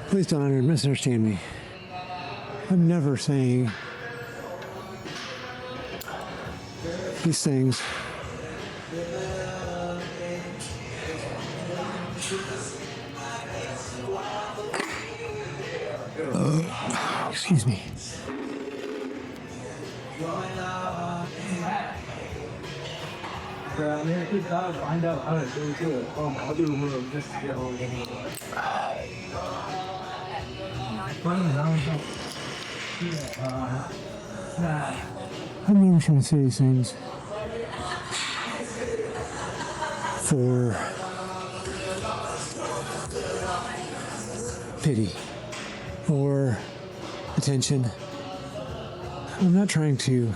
Please don't misunderstand me. I'm never saying these things excuse me. Find out how to do it. I'll do room just to get over I'm never trying to say these things for pity or attention. I'm not trying to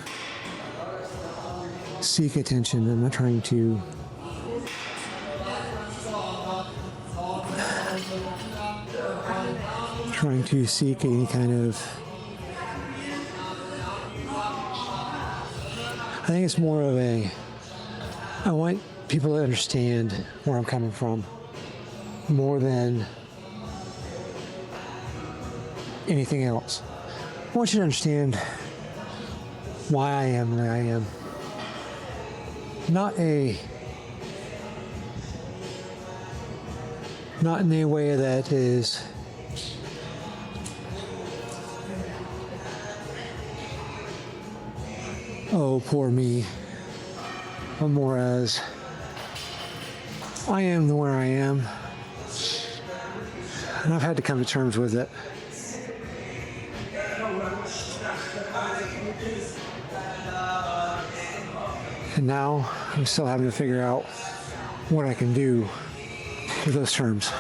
seek attention. I'm not trying to seek any kind of. I think it's more of a. I want people to understand where I'm coming from more than anything else. I want you to understand why I am the way I am. Not in a way that is oh, poor me, but more as I am the where I am, and I've had to come to terms with it. And now I'm still having to figure out what I can do with those terms.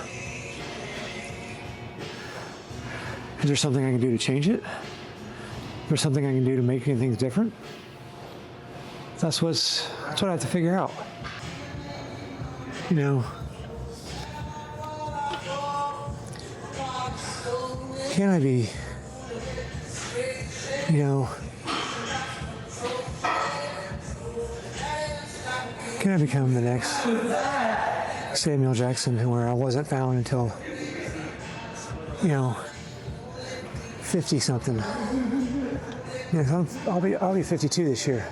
Is there something I can do to change it? Is there something I can do to make things different? That's what I have to figure out. You know, can I be, can I become the next Samuel Jackson, where I wasn't found until, 50 something? I'll be 52 this year.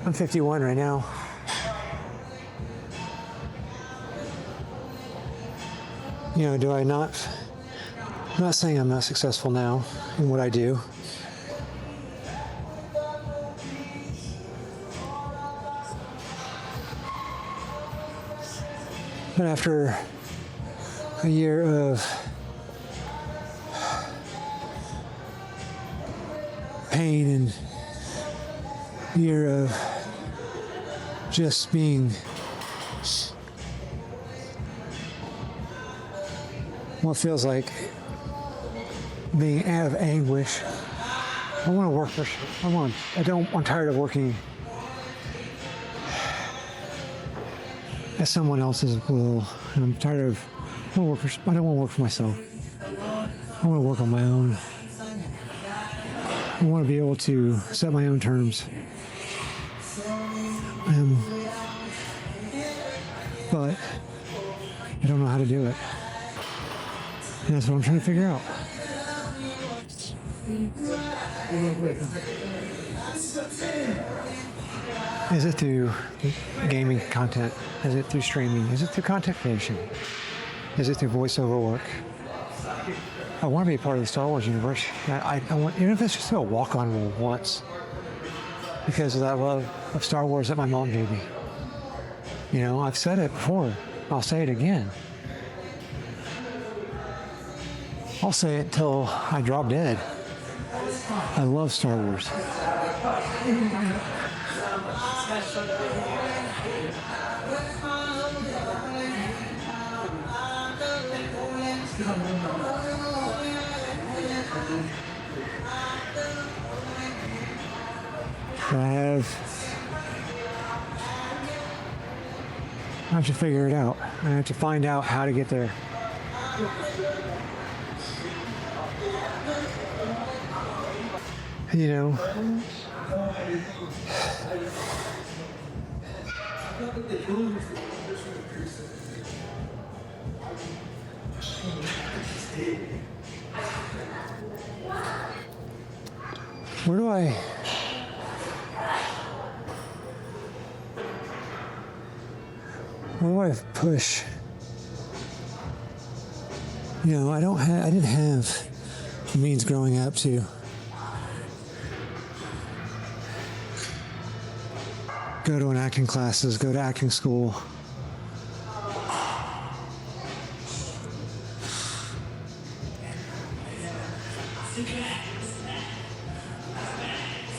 I'm 51 right now. Do I not? I'm not saying I'm not successful now in what I do. But after a year of pain and a year of just being what feels like being out of anguish, I want to work for. I'm tired of working at someone else's will, and I'm tired of. I don't want to work for myself. I want to work on my own. I want to be able to set my own terms. But I don't know how to do it. And that's what I'm trying to figure out. Is it through gaming content? Is it through streaming? Is it through content creation? Is it through voiceover work? I want to be a part of the Star Wars universe. I want, even if it's just a walk-on role once, because of that love of Star Wars that my mom gave me. I've said it before. I'll say it again. I'll say it till I drop dead. I love Star Wars. I have to figure it out. I have to find out how to get there. Where do I push? You know, I didn't have the means growing up to go to an acting classes, go to acting school.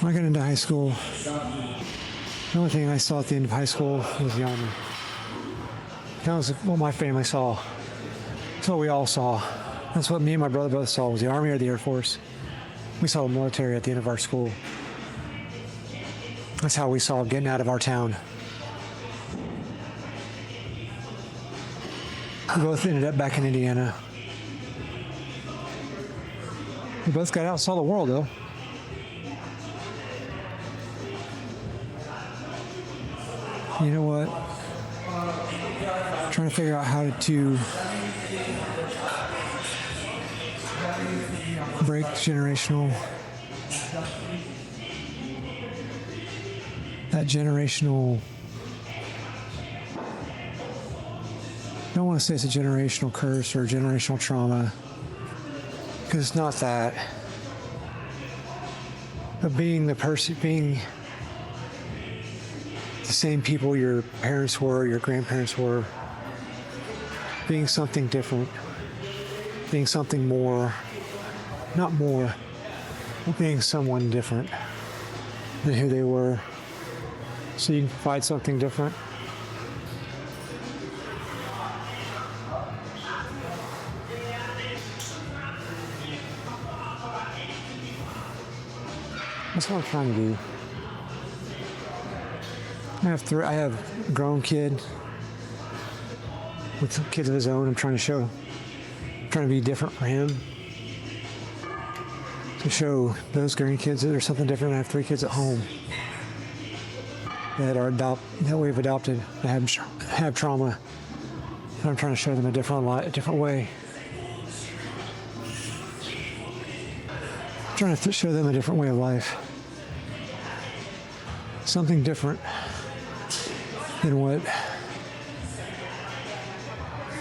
When I got into high school, the only thing I saw at the end of high school was the Army. That was what my family saw. That's what we all saw. That's what me and my brother both saw, was the Army or the Air Force. We saw the military at the end of our school. That's how we saw getting out of our town. We both ended up back in Indiana. We both got out, saw the world though. You know what? Trying to figure out how to break that generational, I don't want to say it's a generational curse or generational trauma, because it's not that. But being the same people your parents were, your grandparents were, being something different, being something more, not more, but being someone different than who they were, so you can provide something different. That's what I'm trying to do. I have a grown kid with kids of his own. I'm trying to be different for him. To show those grandkids that there's something different. I have 3 kids at home that we've adopted, that have trauma. And I'm trying to show them a different way. I'm trying to show them a different way of life. Something different than what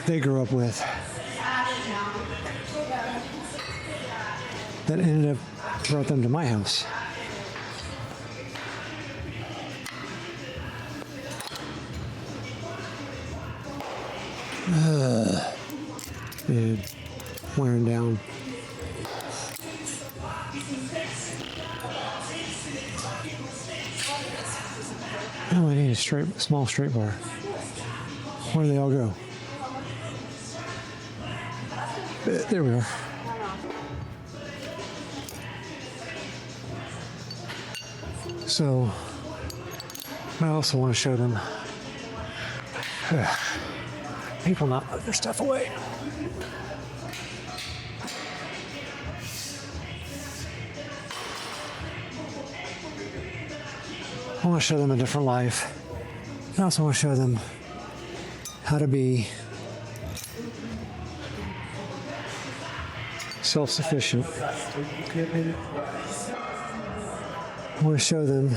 they grew up with. That ended up brought them to my house. Dude, wearing down. Oh, I need a small straight bar. Where do they all go? There we are. So, I also want to show them people not put their stuff away. I want to show them a different life. I also want to show them how to be self-sufficient. I want to show them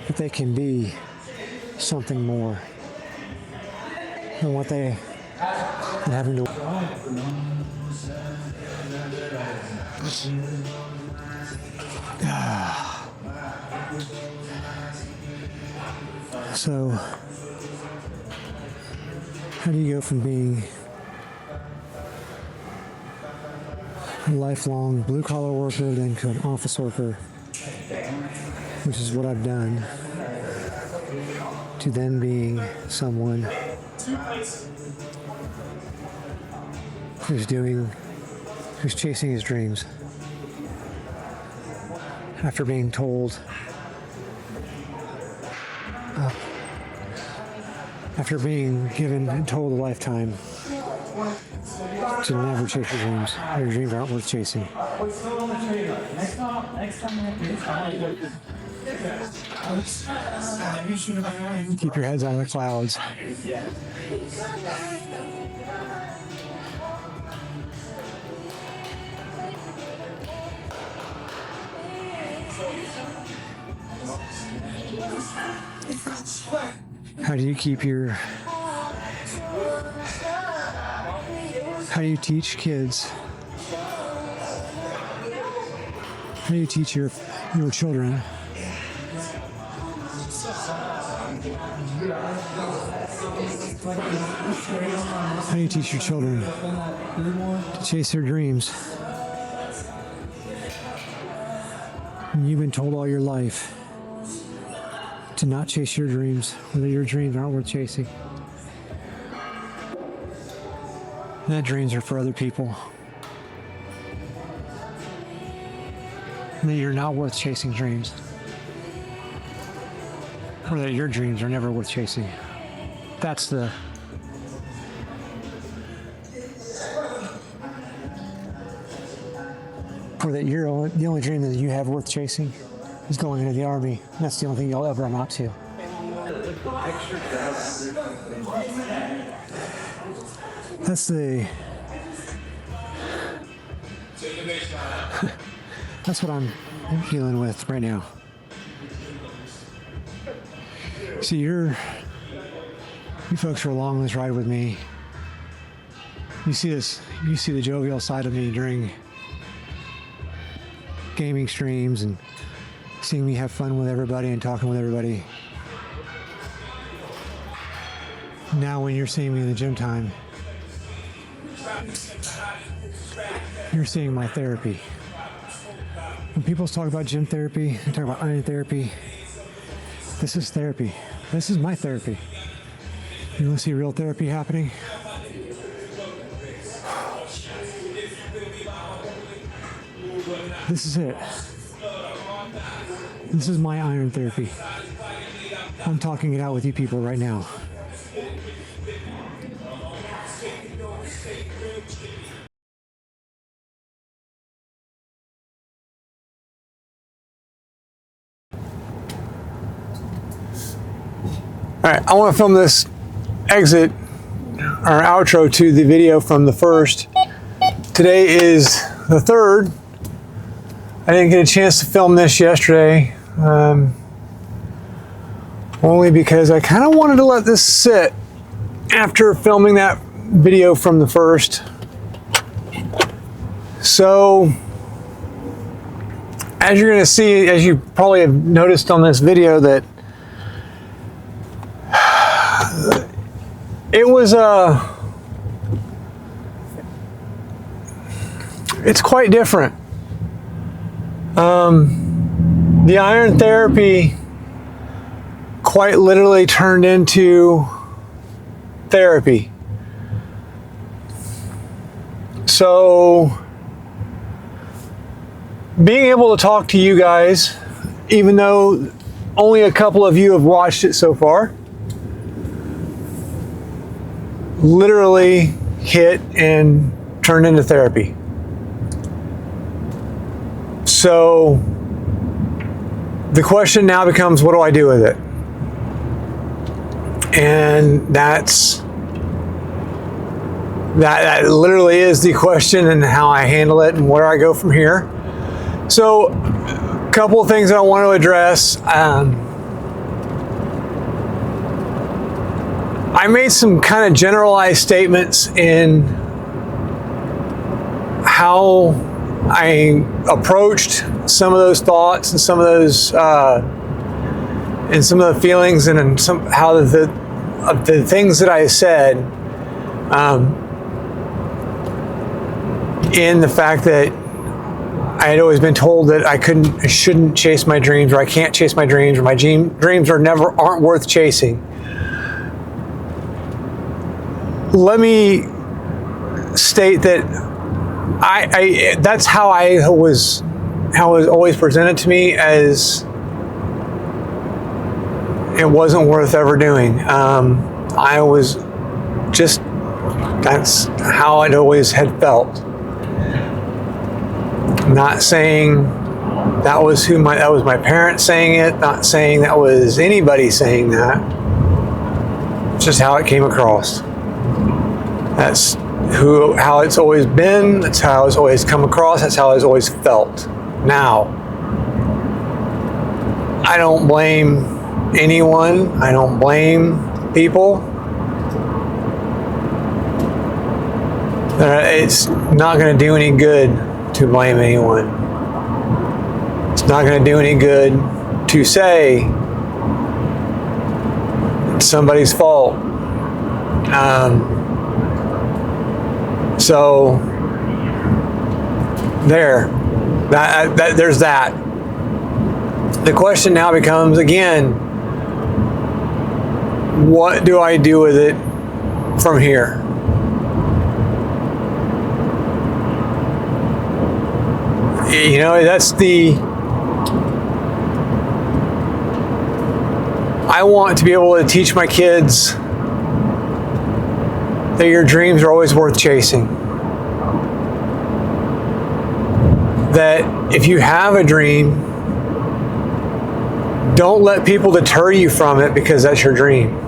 that they can be something more than what they are having to. So, how do you go from being a lifelong blue-collar worker then to an office worker, which is what I've done, to then being someone who's chasing his dreams after being told, after being given and told a lifetime to never chase your dreams. Your dreams aren't worth chasing. Keep your heads out of the clouds. How do you keep your... How do you teach kids? How do you teach your children? How do you teach your children to chase their dreams? And you've been told all your life to not chase your dreams, whether your dreams aren't worth chasing. And that dreams are for other people. And that you're not worth chasing dreams. Or that your dreams are never worth chasing. That's the... Or that the only dream that you have worth chasing is going into the Army. And that's the only thing you'll ever amount to. That's the... That's what I'm dealing with right now. See, you folks are along this ride with me. You see the jovial side of me during gaming streams and seeing me have fun with everybody and talking with everybody. Now when you're seeing me in the gym time, you're seeing my therapy. When people talk about gym therapy, they talk about iron therapy. This is therapy. This is my therapy. You want to see real therapy happening? This is it. This is my iron therapy. I'm talking it out with you people right now. All right, I want to film this exit or outro to the video from the first. Today is the 3rd. I didn't get a chance to film this yesterday, only because I kind of wanted to let this sit after filming that video from the first. So, as you're going to see, as you probably have noticed on this video, that it was it's quite different. The iron therapy quite literally turned into therapy. So being able to talk to you guys, even though only a couple of you have watched it so far, literally hit and turned into therapy. So the question now becomes, what do I do with it? And that literally is the question, and how I handle it and where I go from here. So a couple of things that I want to address. I made some kind of generalized statements in how I approached some of those thoughts and some of those and some of the feelings, and how the things that I said, in the fact that I had always been told that I shouldn't chase my dreams, or I can't chase my dreams, or my dreams aren't worth chasing. Let me state that that's how it was always presented to me, as it wasn't worth ever doing. That's how I'd always had felt. Not saying that was my parents saying it, not saying that was anybody saying that. It's just how it came across. That's how it's always been. That's how it's always come across. That's how it's always felt. Now, I don't blame anyone. I don't blame people. It's not going to do any good to blame anyone. It's not going to do any good to say it's somebody's fault. So there's that. The question now becomes, again, what do I do with it from here? You know, I want to be able to teach my kids that your dreams are always worth chasing. That if you have a dream, don't let people deter you from it because that's your dream.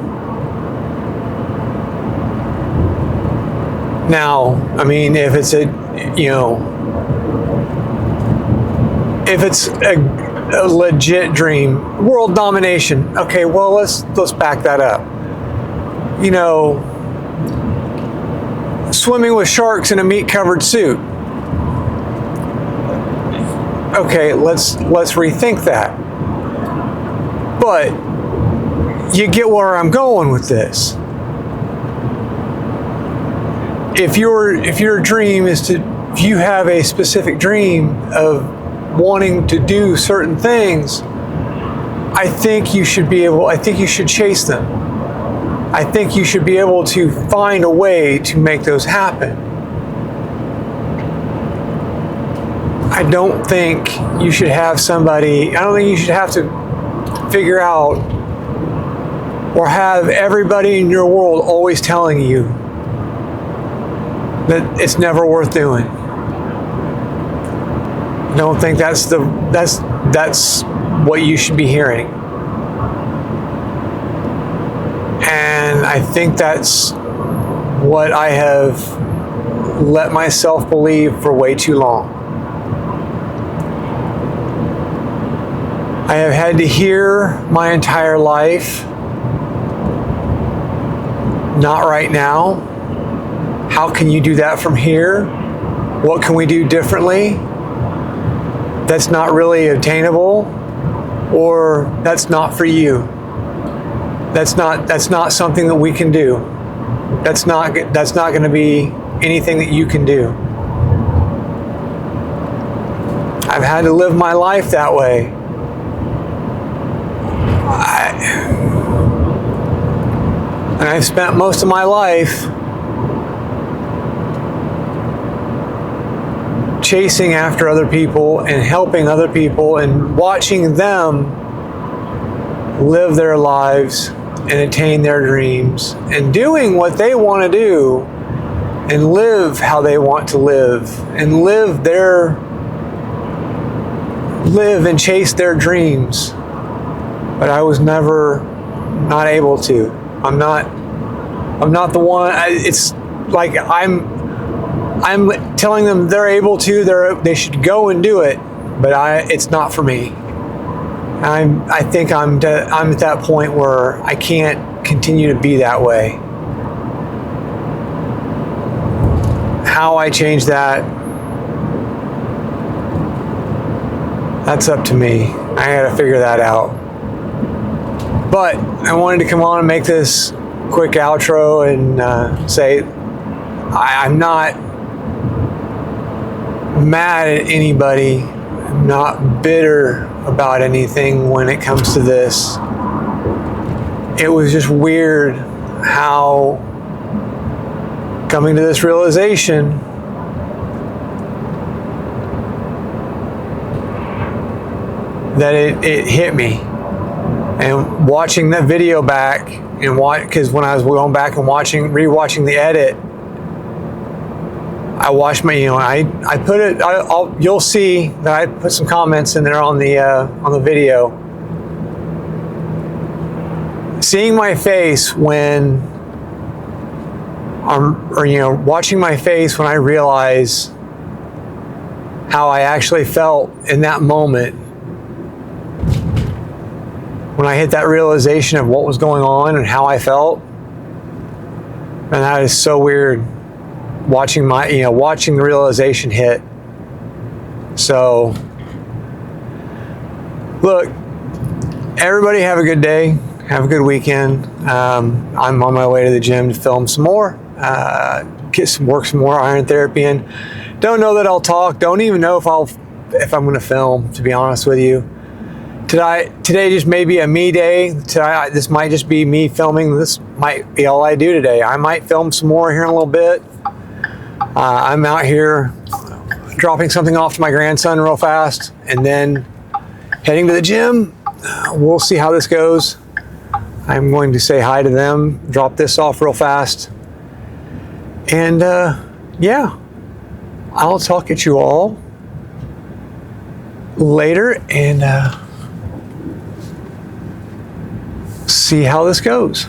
Now, I mean, if it's a legit dream, world domination, okay, well, let's back that up. You know, swimming with sharks in a meat-covered suit. Okay, let's rethink that. But you get where I'm going with this. If your dream is if you have a specific dream of wanting to do certain things, I think you should chase them. I think you should be able to find a way to make those happen. I don't think you should have to figure out or have everybody in your world always telling you that it's never worth doing. I don't think that's what you should be hearing. And I think that's what I have let myself believe for way too long. I have had to hear my entire life, not right now. How can you do that from here? What can we do differently? That's not really attainable, or that's not for you. That's not something that we can do. That's not going to be anything that you can do. I've had to live my life that way. And I've spent most of my life chasing after other people and helping other people and watching them live their lives and attain their dreams and doing what they want to do and live how they want to live and live and chase their dreams. But I was not able to. I'm not the one. It's like I'm telling them they're able to. They should go and do it. But it's not for me. I think I'm at that point where I can't continue to be that way. How I change that's up to me. I gotta figure that out. But I wanted to come on and make this quick outro and say I'm not mad at anybody. I'm not bitter about anything when it comes to this. It was just weird how coming to this realization that it hit me. And watching that video back and because when I was going back and rewatching the edit, I watched I put it. You'll see that I put some comments in there on the video. Seeing my face watching my face when I realize how I actually felt in that moment when when I hit that realization of what was going on and how I felt. And that is so weird, watching watching the realization hit. So, look, everybody have a good day. Have a good weekend. I'm on my way to the gym to film some more, work some more iron therapy in. Don't know that I'll talk. Don't even know if I'm going to film, to be honest with you. Today just may be a me day. This might just be me filming. This might be all I do today. I might film some more here in a little bit. I'm out here dropping something off to my grandson real fast and then heading to the gym. We'll see how this goes. I'm going to say hi to them, drop this off real fast. And yeah, I'll talk at you all later and see how this goes.